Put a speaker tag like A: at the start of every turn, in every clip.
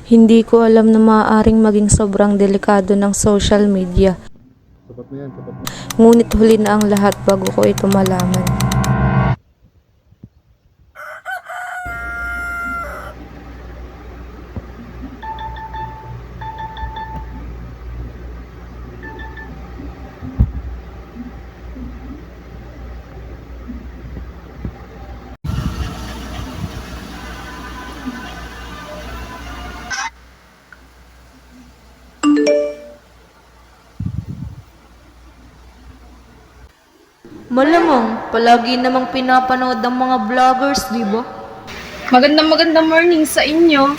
A: Hindi ko alam na maaaring maging sobrang delikado ng social media.
B: Sapat na yan, sapat na.
A: Ngunit huli na ang lahat bago ko ito malaman.
C: Malamang, palagi namang pinapanood ng mga vloggers, di ba?
D: Magandang morning sa inyo.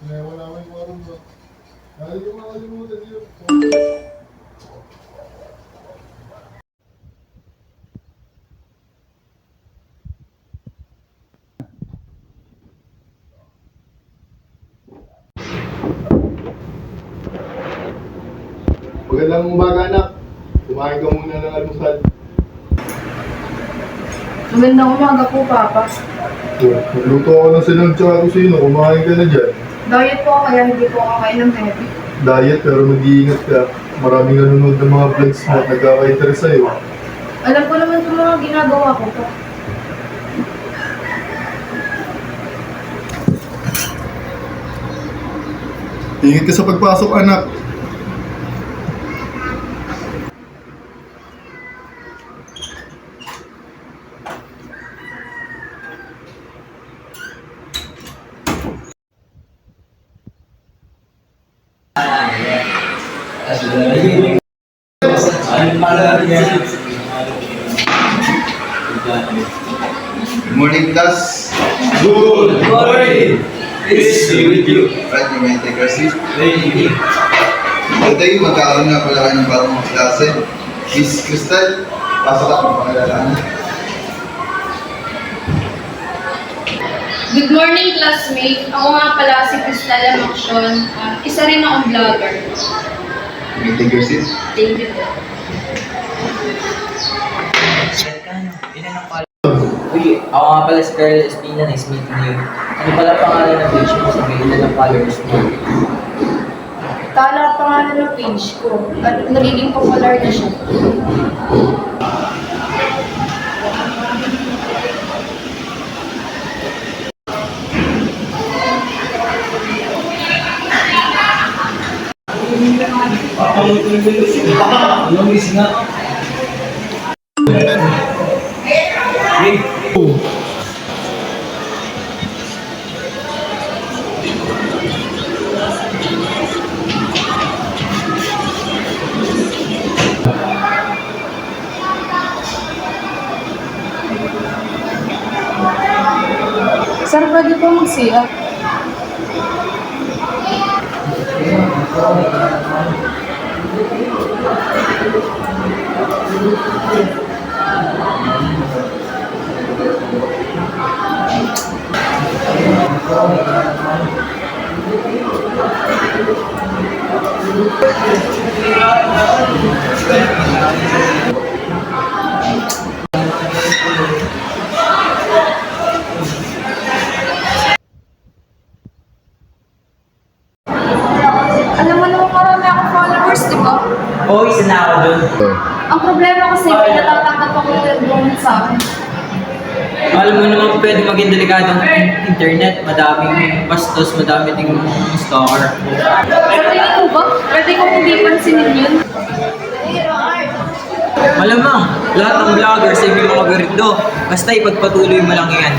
B: Wala ko yung marunong ba? Dahil yung makalimutan yun. Magandang umaga, anak. Kumain ka muna ng almusal.
D: Magandang umaga po, Papa.
B: Nagluto ako ng sinag tsaka kusino. Kumain ka na dyan.
D: Diet po ako, kaya hindi po ako kain ng heavy.
B: Diet pero mag-iingat ka. Maraming nanonood ng mga vlogs mo at nagkaka-interest sa'yo.
D: Alam ko naman itong mga ginagawa ko po.
B: Ingat ka sa pagpasok, anak.
E: Good morning, class.
F: Good morning! Peace be with you.
E: Right, you may take your seat.
F: Thank you.
E: Today, magkakaroon nga pala kayo ng bagong klase. Miss Crystal, pasok at magpakilala na.
D: Good morning, classmate. Ako nga pala si Cristela Maccion. Isa rin akong vlogger.
E: You may take your seat.
D: Thank you po.
F: Uy, ako nga pala si Carl Espina, nice meeting you. Ano pala pangalan ng page mo? Sabihin na ng followers mo.
D: Tala ang pangalan ng page ko at nagiging popular na siya. Sir, pwede po mag-CR? Alam mo naman marami akong followers, di ba?
F: Oo, isa na ako dun.
D: Ang problema kasi may natatanggap ako ng comment sa akin.
F: Alam mo naman pwede maging delikado ang internet. Madaming bastos, madami ding stalker.
D: Sa tingin mo ba, pwede kong hindi pansinin yun?
F: Malamang, lahat ng vloggers ay may mga ganito. Basta ipagpatuloy mo lang yan.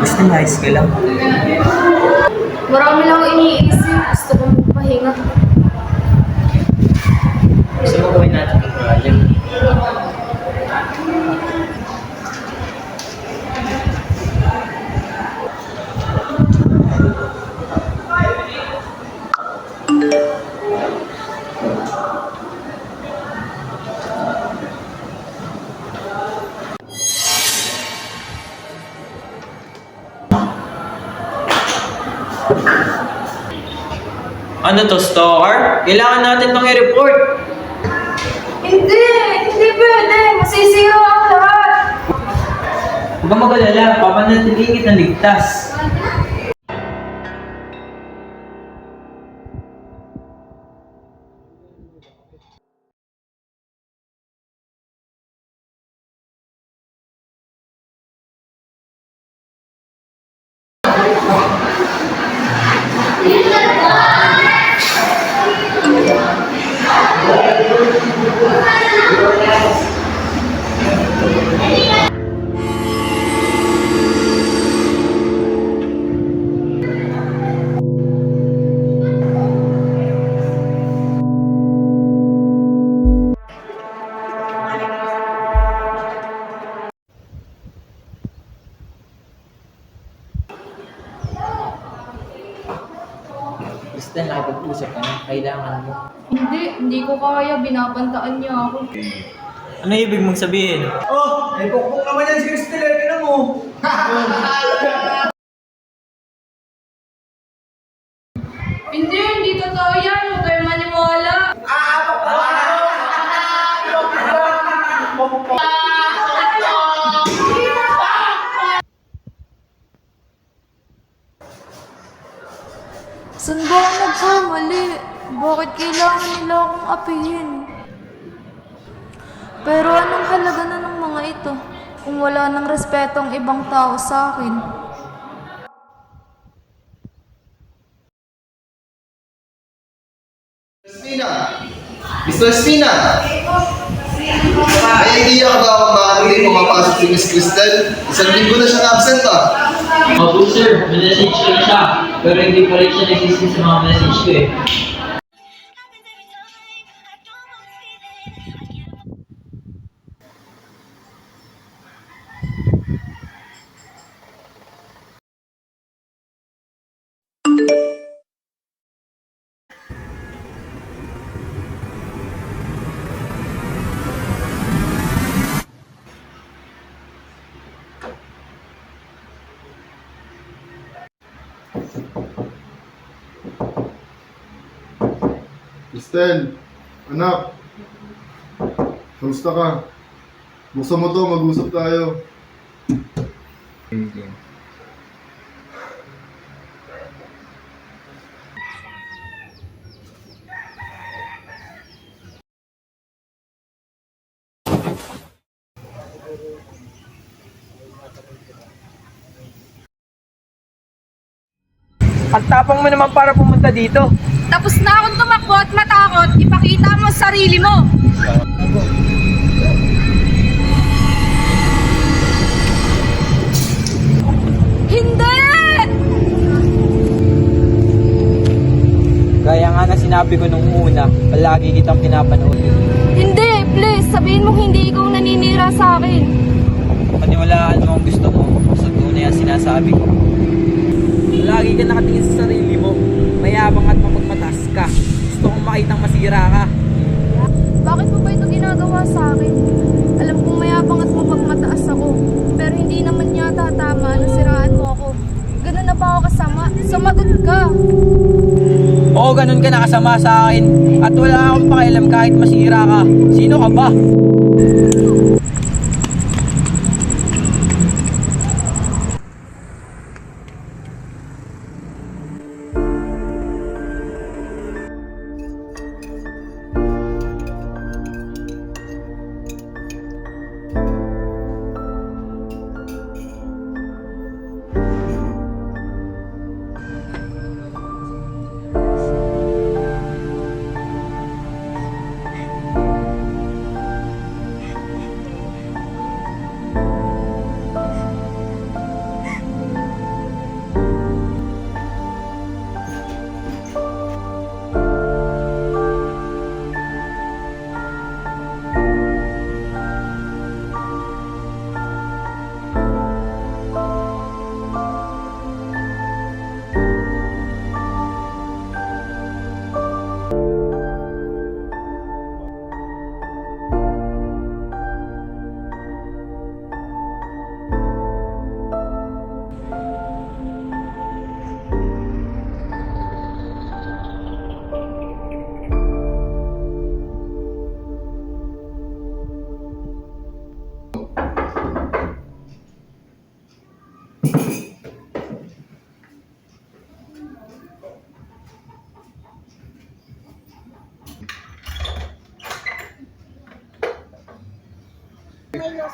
F: Gusto na ayos ka lang.
D: Marami lang akong iniisip. Gusto kong pahinga.
F: Gusto mo gawin natin yung project? Ano to, stalker? Kailangan natin tong i-report.
D: Hindi! Hindi pwede! Masisira ang lahat!
F: Huwag kang mag-alala, papanatilihin kita ligtas. Basta nakipag-usap ka na, kailangan mo.
D: Hindi ko kaya. Binabantaan niya ako.
F: Ano ibig mong sabihin?
G: Oh, may pukpuk naman yan si Crystal, tingnan mo.
D: Hindi totoo yan. Huwag kayo maniwala.
A: Saan ba ako nagkamali? Bakit kailangan nila akong apihin? Pero anong halaga na ng mga ito kung wala ng respeto ang ibang tao sa akin?
E: Espina! Mr. Espina! May idea ka ba kung bakit hindi pumapasok si Miss Crystal? Isang linggo na siyang absent
F: Opo sir, message ko na siya. Pero hindi pa rin siya nagsisi sa mga message ko eh.
B: Crystal, anak. Kamusta ka? Buksan mo to, mag-usap tayo.
G: Ang tapang mo naman para pumunta dito.
D: Tapos na akong tumakbo at matakot. Ipakita mo sa sarili mo. Hindi!
F: Gaya nga na sinabi ko nung una, palagi kitang pinapanood.
D: Hindi! Please, sabihin mo hindi ikaw naninira sa akin.
F: Paniwalaan mo ang gusto mo, sa tunay ang sinasabi ko. Lagi ka nakatingin sa sarili mo, mayabang at mapagmataas ka. Gusto kong makitang masira ka.
A: Bakit mo ba ito ginagawa sa akin? Alam kong mayabang at mapagmataas ako, pero hindi naman yata tama na siraan mo ako. Ganun na ba ako kasama? Sumagot ka!
F: Oo, ganun ka nakasama sa akin. At wala akong pakialam kahit masira ka. Sino ka ba?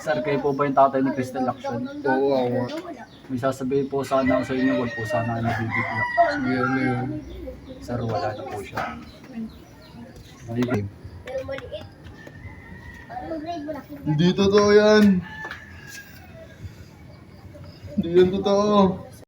H: Sir, kayo po ba yung tatay ni Crystal Action?
B: Oo, ako.
H: May sasabihin po sana ako sa inyo, wag po sana kayo nabibigla.
B: Sige, ano yun?
H: Sir, wala na po siya. Magiging.
B: Hindi totoo yan. Hindi yan totoo.